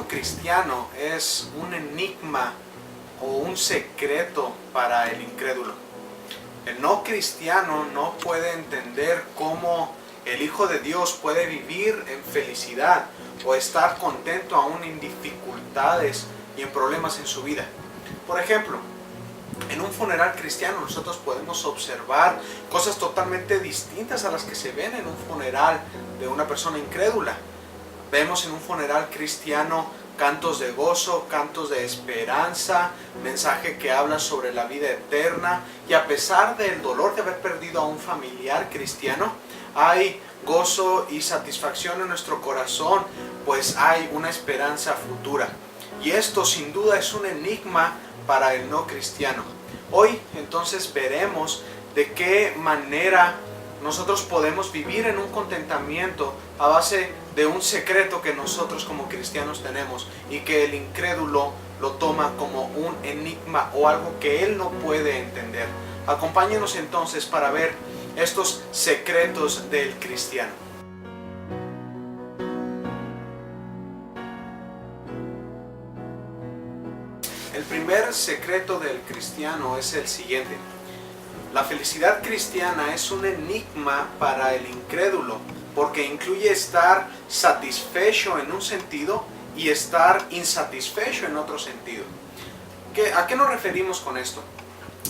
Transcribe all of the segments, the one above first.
no cristiano es un enigma o un secreto para el incrédulo. El no cristiano no puede entender cómo el Hijo de Dios puede vivir en felicidad o estar contento aún en dificultades y en problemas en su vida. Por ejemplo, en un funeral cristiano nosotros podemos observar cosas totalmente distintas a las que se ven en un funeral de una persona incrédula. Vemos en un funeral cristiano cantos de gozo, cantos de esperanza, mensaje que habla sobre la vida eterna, y a pesar del dolor de haber perdido a un familiar cristiano, hay gozo y satisfacción en nuestro corazón, pues hay una esperanza futura. Y esto sin duda es un enigma para el no cristiano. Hoy entonces veremos de qué manera nosotros podemos vivir en un contentamiento a base de un secreto que nosotros como cristianos tenemos y que el incrédulo lo toma como un enigma o algo que él no puede entender. Acompáñenos entonces para ver estos secretos del cristiano. El primer secreto del cristiano es el siguiente. La felicidad cristiana es un enigma para el incrédulo porque incluye estar satisfecho en un sentido y estar insatisfecho en otro sentido. ¿A qué nos referimos con esto?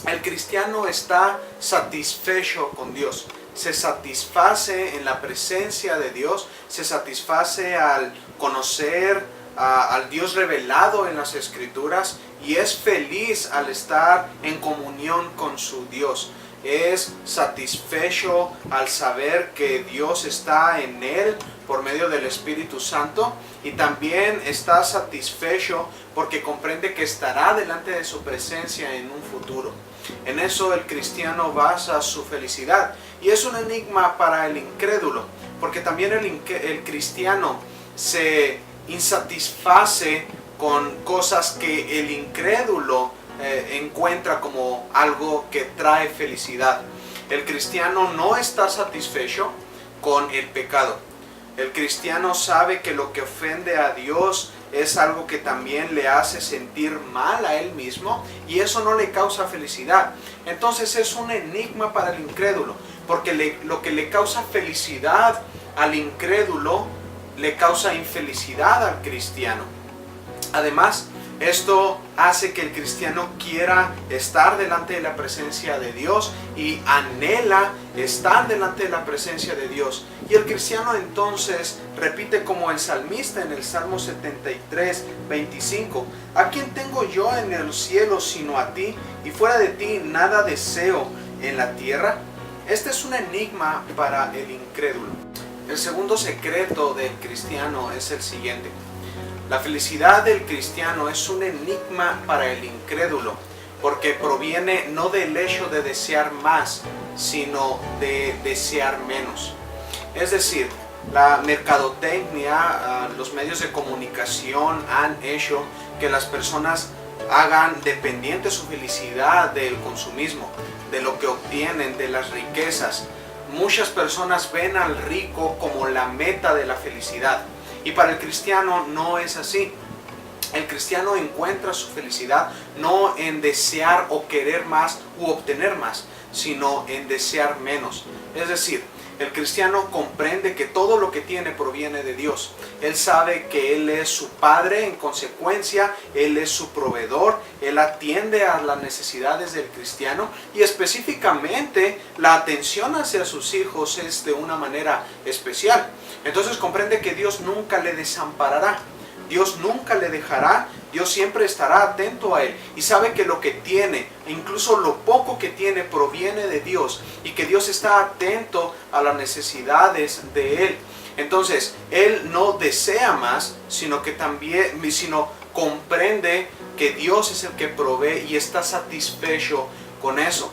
El cristiano está satisfecho con Dios, se satisface en la presencia de Dios, se satisface al conocer al Dios revelado en las Escrituras y es feliz al estar en comunión con su Dios. Es satisfecho al saber que Dios está en él por medio del Espíritu Santo, y también está satisfecho porque comprende que estará delante de su presencia en un futuro. En eso el cristiano basa su felicidad, y es un enigma para el incrédulo porque también el cristiano se insatisface con cosas que el incrédulo encuentra como algo que trae felicidad. El cristiano no está satisfecho con el pecado. El cristiano sabe que lo que ofende a Dios es algo que también le hace sentir mal a él mismo, y eso no le causa felicidad. Entonces es un enigma para el incrédulo, porque lo que le causa felicidad al incrédulo le causa infelicidad al cristiano. Además, esto hace que el cristiano quiera estar delante de la presencia de Dios y anhela estar delante de la presencia de Dios. Y el cristiano entonces repite como el salmista en el Salmo 73, 25: ¿A quién tengo yo en el cielo sino a ti? Y fuera de ti nada deseo en la tierra. Este es un enigma para el incrédulo. El segundo secreto del cristiano es el siguiente. La felicidad del cristiano es un enigma para el incrédulo, porque proviene no del hecho de desear más, sino de desear menos. Es decir, la mercadotecnia, los medios de comunicación han hecho que las personas hagan dependiente su felicidad del consumismo, de lo que obtienen, de las riquezas. Muchas personas ven al rico como la meta de la felicidad. Y para el cristiano no es así. El cristiano encuentra su felicidad no en desear o querer más u obtener más, sino en desear menos. Es decir, el cristiano comprende que todo lo que tiene proviene de Dios. Él sabe que Él es su Padre, en consecuencia, Él es su proveedor. Él atiende a las necesidades del cristiano, y específicamente la atención hacia sus hijos es de una manera especial. Entonces comprende que Dios nunca le desamparará, Dios nunca le dejará, Dios siempre estará atento a él, y sabe que lo que tiene, incluso lo poco que tiene, proviene de Dios, y que Dios está atento a las necesidades de él. Entonces él no desea más, sino comprende que Dios es el que provee y está satisfecho con eso.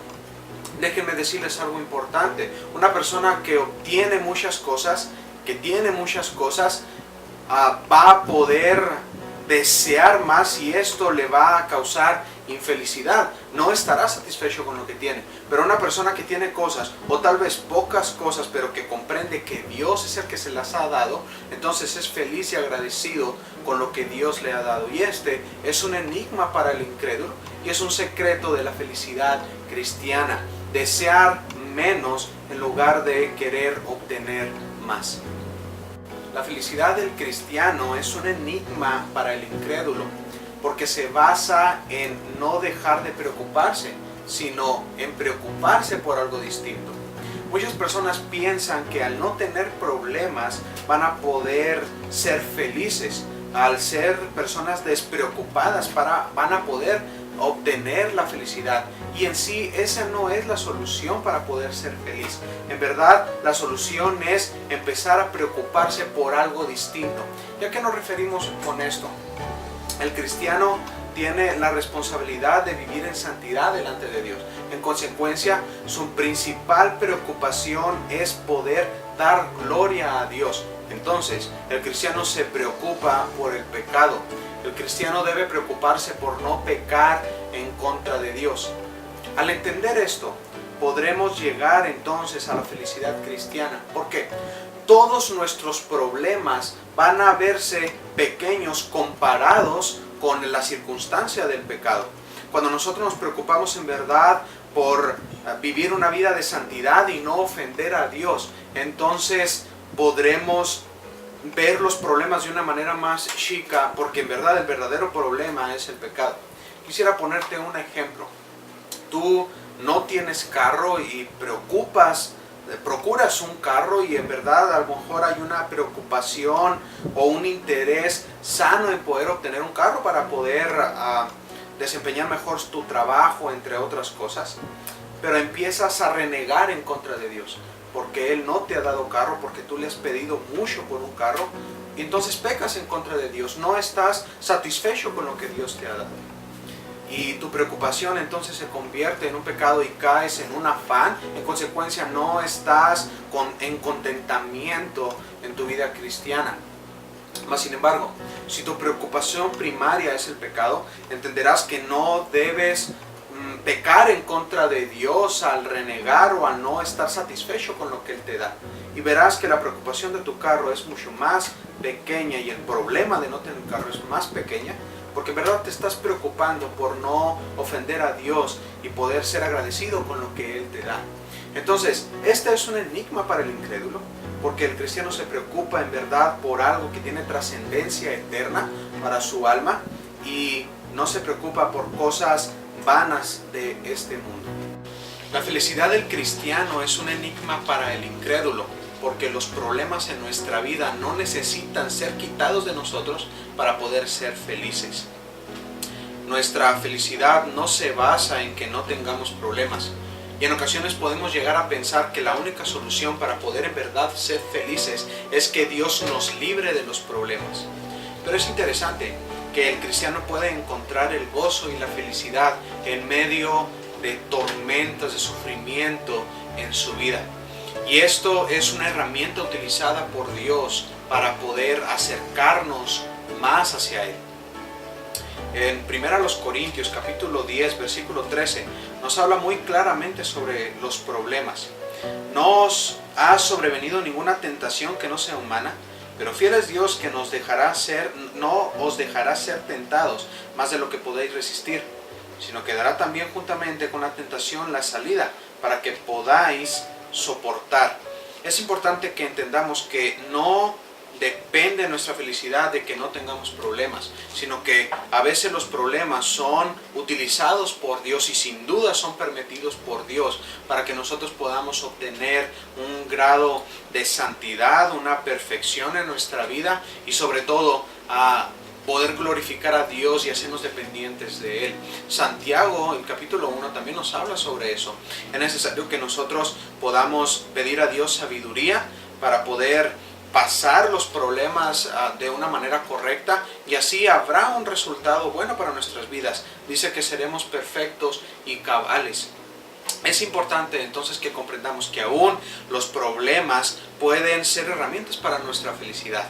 Déjenme decirles algo importante. Una persona que obtiene muchas cosas, que tiene muchas cosas, va a poder desear más y esto le va a causar infelicidad. No estará satisfecho con lo que tiene. Pero una persona que tiene cosas, o tal vez pocas cosas, pero que comprende que Dios es el que se las ha dado, entonces es feliz y agradecido con lo que Dios le ha dado. Y este es un enigma para el incrédulo y es un secreto de la felicidad cristiana. Desear menos en lugar de querer obtener más. La felicidad del cristiano es un enigma para el incrédulo, porque se basa en no dejar de preocuparse, sino en preocuparse por algo distinto. Muchas personas piensan que al no tener problemas van a poder ser felices. Al ser personas despreocupadas van a poder obtener la felicidad. Y en sí esa no es la solución para poder ser feliz. En verdad la solución es empezar a preocuparse por algo distinto. ¿Y a qué nos referimos con esto? El cristiano tiene la responsabilidad de vivir en santidad delante de Dios. En consecuencia, su principal preocupación es poder dar gloria a Dios. Entonces, el cristiano se preocupa por el pecado. El cristiano debe preocuparse por no pecar en contra de Dios. Al entender esto, podremos llegar entonces a la felicidad cristiana. ¿Por qué? Todos nuestros problemas van a verse pequeños comparados con la circunstancia del pecado. Cuando nosotros nos preocupamos en verdad por vivir una vida de santidad y no ofender a Dios, entonces podremos ver los problemas de una manera más chica, porque en verdad el verdadero problema es el pecado. Quisiera ponerte un ejemplo. Tú no tienes carro y procuras un carro y en verdad a lo mejor hay una preocupación o un interés sano en poder obtener un carro para poder desempeñar mejor tu trabajo, entre otras cosas, pero empiezas a renegar en contra de Dios porque Él no te ha dado carro, porque tú le has pedido mucho por un carro, y entonces pecas en contra de Dios, no estás satisfecho con lo que Dios te ha dado. Y tu preocupación entonces se convierte en un pecado y caes en un afán. En consecuencia no estás en contentamiento en tu vida cristiana. Mas sin embargo, si tu preocupación primaria es el pecado, entenderás que no debes pecar en contra de Dios al renegar o al no estar satisfecho con lo que Él te da. Y verás que la preocupación de tu carro es mucho más pequeña y el problema de no tener un carro es más pequeña, porque en verdad te estás preocupando por no ofender a Dios y poder ser agradecido con lo que Él te da. Entonces, este es un enigma para el incrédulo, porque el cristiano se preocupa en verdad por algo que tiene trascendencia eterna para su alma y no se preocupa por cosas vanas de este mundo. La felicidad del cristiano es un enigma para el incrédulo, porque los problemas en nuestra vida no necesitan ser quitados de nosotros para poder ser felices. Nuestra felicidad no se basa en que no tengamos problemas, y en ocasiones podemos llegar a pensar que la única solución para poder en verdad ser felices es que Dios nos libre de los problemas. Pero es interesante que el cristiano puede encontrar el gozo y la felicidad en medio de tormentas, de sufrimiento en su vida. Y esto es una herramienta utilizada por Dios para poder acercarnos más hacia Él. En 1 Corintios capítulo 10 versículo 13 nos habla muy claramente sobre los problemas. No os ha sobrevenido ninguna tentación que no sea humana, pero fiel es Dios que no os dejará ser tentados más de lo que podéis resistir, sino que dará también juntamente con la tentación la salida para que podáis soportar. Es importante que entendamos que no depende nuestra felicidad de que no tengamos problemas, sino que a veces los problemas son utilizados por Dios y sin duda son permitidos por Dios para que nosotros podamos obtener un grado de santidad, una perfección en nuestra vida y sobre todo a poder glorificar a Dios y hacernos dependientes de Él. Santiago, en capítulo 1, también nos habla sobre eso. Es necesario que nosotros podamos pedir a Dios sabiduría para poder pasar los problemas de una manera correcta y así habrá un resultado bueno para nuestras vidas. Dice que seremos perfectos y cabales. Es importante entonces que comprendamos que aún los problemas pueden ser herramientas para nuestra felicidad.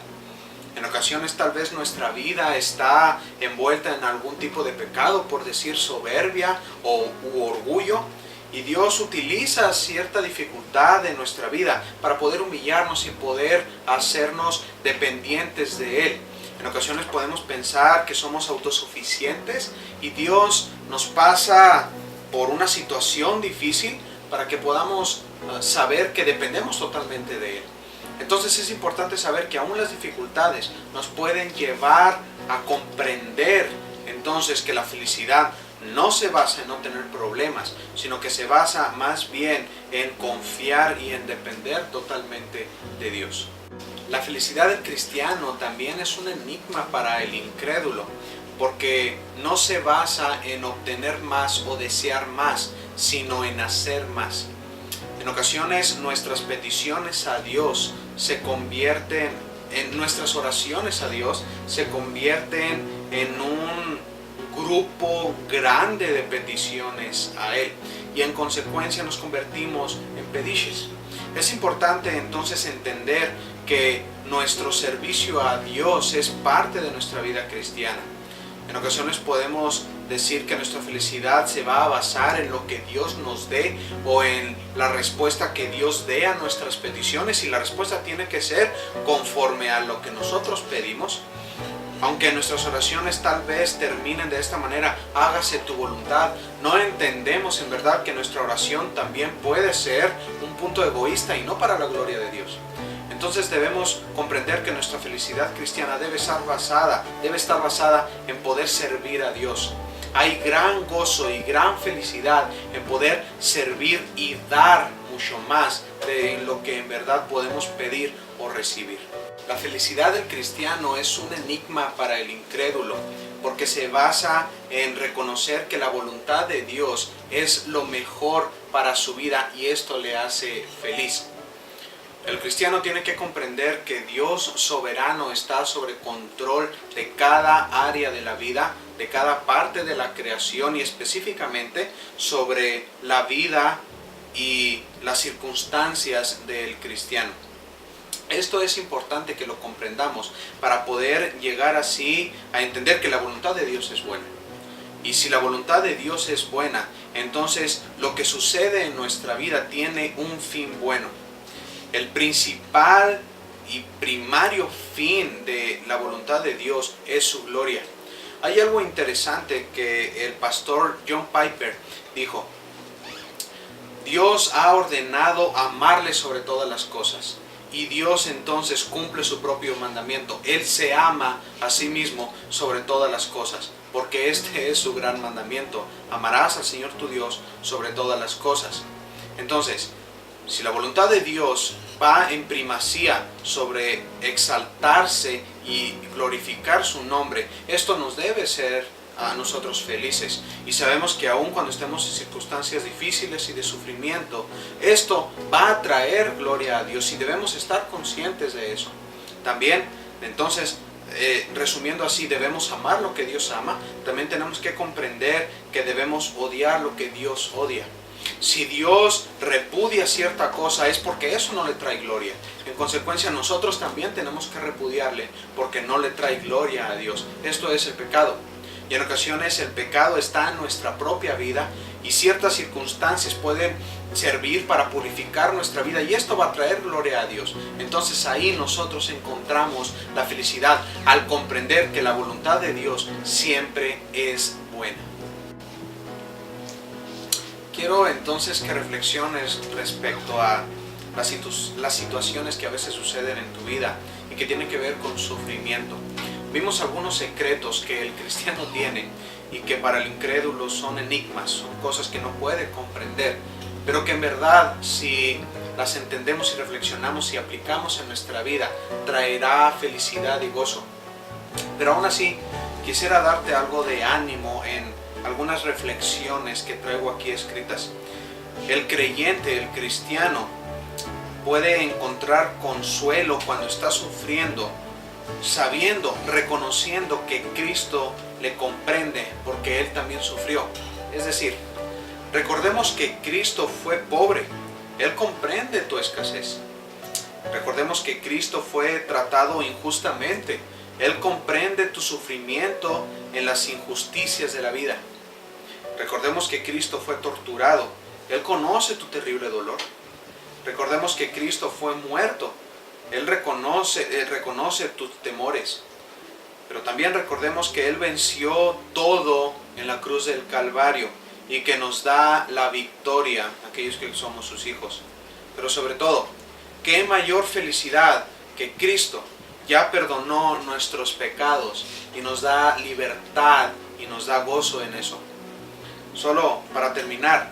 En ocasiones tal vez nuestra vida está envuelta en algún tipo de pecado, por decir soberbia u orgullo. Y Dios utiliza cierta dificultad en nuestra vida para poder humillarnos y poder hacernos dependientes de Él. En ocasiones podemos pensar que somos autosuficientes y Dios nos pasa por una situación difícil para que podamos saber que dependemos totalmente de Él. Entonces es importante saber que aún las dificultades nos pueden llevar a comprender entonces que la felicidad no se basa en no tener problemas, sino que se basa más bien en confiar y en depender totalmente de Dios. La felicidad del cristiano también es un enigma para el incrédulo, porque no se basa en obtener más o desear más, sino en hacer más. En ocasiones nuestras peticiones a Dios se convierten, en nuestras oraciones a Dios se convierten en un grupo grande de peticiones a Él y en consecuencia nos convertimos en pediches. Es importante entonces entender que nuestro servicio a Dios es parte de nuestra vida cristiana. En ocasiones podemos decir que nuestra felicidad se va a basar en lo que Dios nos dé o en la respuesta que Dios dé a nuestras peticiones, y la respuesta tiene que ser conforme a lo que nosotros pedimos. Aunque nuestras oraciones tal vez terminen de esta manera: hágase tu voluntad, no entendemos en verdad que nuestra oración también puede ser un punto egoísta y no para la gloria de Dios. Entonces debemos comprender que nuestra felicidad cristiana debe estar basada en poder servir a Dios. Hay gran gozo y gran felicidad en poder servir y dar mucho más de lo que en verdad podemos pedir o recibir. La felicidad del cristiano es un enigma para el incrédulo, porque se basa en reconocer que la voluntad de Dios es lo mejor para su vida y esto le hace feliz. El cristiano tiene que comprender que Dios soberano está sobre control de cada área de la vida, de cada parte de la creación y específicamente sobre la vida y las circunstancias del cristiano. Esto es importante que lo comprendamos para poder llegar así a entender que la voluntad de Dios es buena. Y si la voluntad de Dios es buena, entonces lo que sucede en nuestra vida tiene un fin bueno. El principal y primario fin de la voluntad de Dios es su gloria. Hay algo interesante que el pastor John Piper dijo: Dios ha ordenado amarle sobre todas las cosas. Y Dios entonces cumple su propio mandamiento. Él se ama a sí mismo sobre todas las cosas, porque este es su gran mandamiento: amarás al Señor tu Dios sobre todas las cosas. Entonces, si la voluntad de Dios va en primacía sobre exaltarse y glorificar su nombre, esto nos debe ser a nosotros felices. Y sabemos que aun cuando estemos en circunstancias difíciles y de sufrimiento, esto va a traer gloria a Dios y debemos estar conscientes de eso. También, entonces, resumiendo así, debemos amar lo que Dios ama. También tenemos que comprender que debemos odiar lo que Dios odia. Si Dios repudia cierta cosa es porque eso no le trae gloria. En consecuencia, nosotros también tenemos que repudiarle porque no le trae gloria a Dios. Esto es el pecado. Y en ocasiones el pecado está en nuestra propia vida y ciertas circunstancias pueden servir para purificar nuestra vida y esto va a traer gloria a Dios. Entonces ahí nosotros encontramos la felicidad al comprender que la voluntad de Dios siempre es buena. Quiero entonces que reflexiones respecto a las situaciones que a veces suceden en tu vida y que tienen que ver con sufrimiento. Vimos algunos secretos que el cristiano tiene y que para el incrédulo son enigmas, son cosas que no puede comprender, pero que en verdad si las entendemos y reflexionamos y aplicamos en nuestra vida, traerá felicidad y gozo. Pero aún así, quisiera darte algo de ánimo en algunas reflexiones que traigo aquí escritas. El creyente, el cristiano, puede encontrar consuelo cuando está sufriendo, sabiendo, reconociendo que Cristo le comprende porque Él también sufrió. Es decir, recordemos que Cristo fue pobre. Él comprende tu escasez. Recordemos que Cristo fue tratado injustamente. Él comprende tu sufrimiento en las injusticias de la vida. Recordemos que Cristo fue torturado. Él conoce tu terrible dolor. Recordemos que Cristo fue muerto. Él reconoce tus temores. Pero también recordemos que Él venció todo en la cruz del Calvario y que nos da la victoria a aquellos que somos sus hijos. Pero sobre todo, qué mayor felicidad que Cristo ya perdonó nuestros pecados y nos da libertad y nos da gozo en eso. Solo para terminar,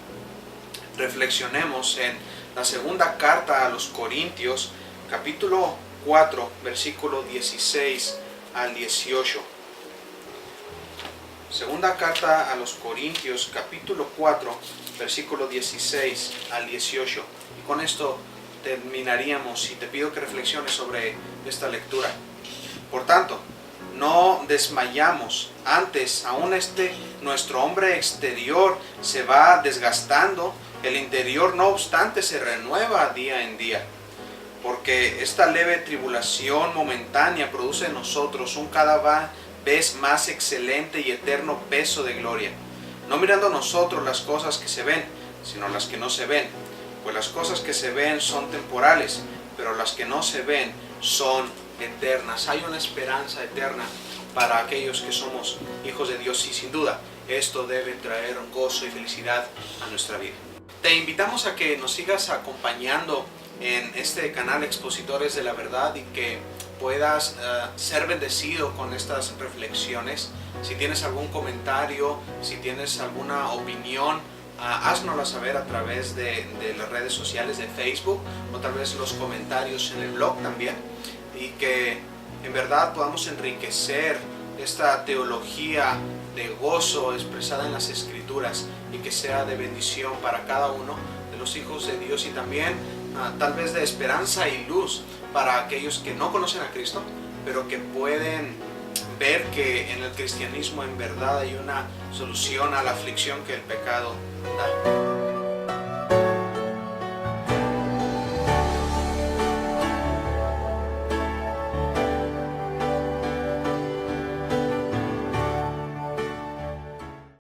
reflexionemos en la segunda carta a los Corintios, capítulo 4, versículo 16 al 18. Segunda carta a los Corintios, capítulo 4, versículo 16 al 18. Y con esto terminaríamos y te pido que reflexiones sobre esta lectura. Por tanto, no desmayamos, antes aún nuestro hombre exterior se va desgastando, el interior no obstante se renueva día en día, porque esta leve tribulación momentánea produce en nosotros un cada vez más excelente y eterno peso de gloria, no mirando nosotros las cosas que se ven, sino las que no se ven, pues las cosas que se ven son temporales, pero las que no se ven son eternas. Hay una esperanza eterna para aquellos que somos hijos de Dios y sin duda esto debe traer gozo y felicidad a nuestra vida. Te invitamos a que nos sigas acompañando en este canal Expositores de la Verdad y que puedas ser bendecido con estas reflexiones. Si tienes algún comentario, si tienes alguna opinión, haznosla saber a través de las redes sociales de Facebook o tal vez los comentarios en el blog también, y que en verdad podamos enriquecer esta teología de gozo expresada en las Escrituras y que sea de bendición para cada uno de los hijos de Dios y también tal vez de esperanza y luz para aquellos que no conocen a Cristo, pero que pueden ver que en el cristianismo en verdad hay una solución a la aflicción que el pecado da.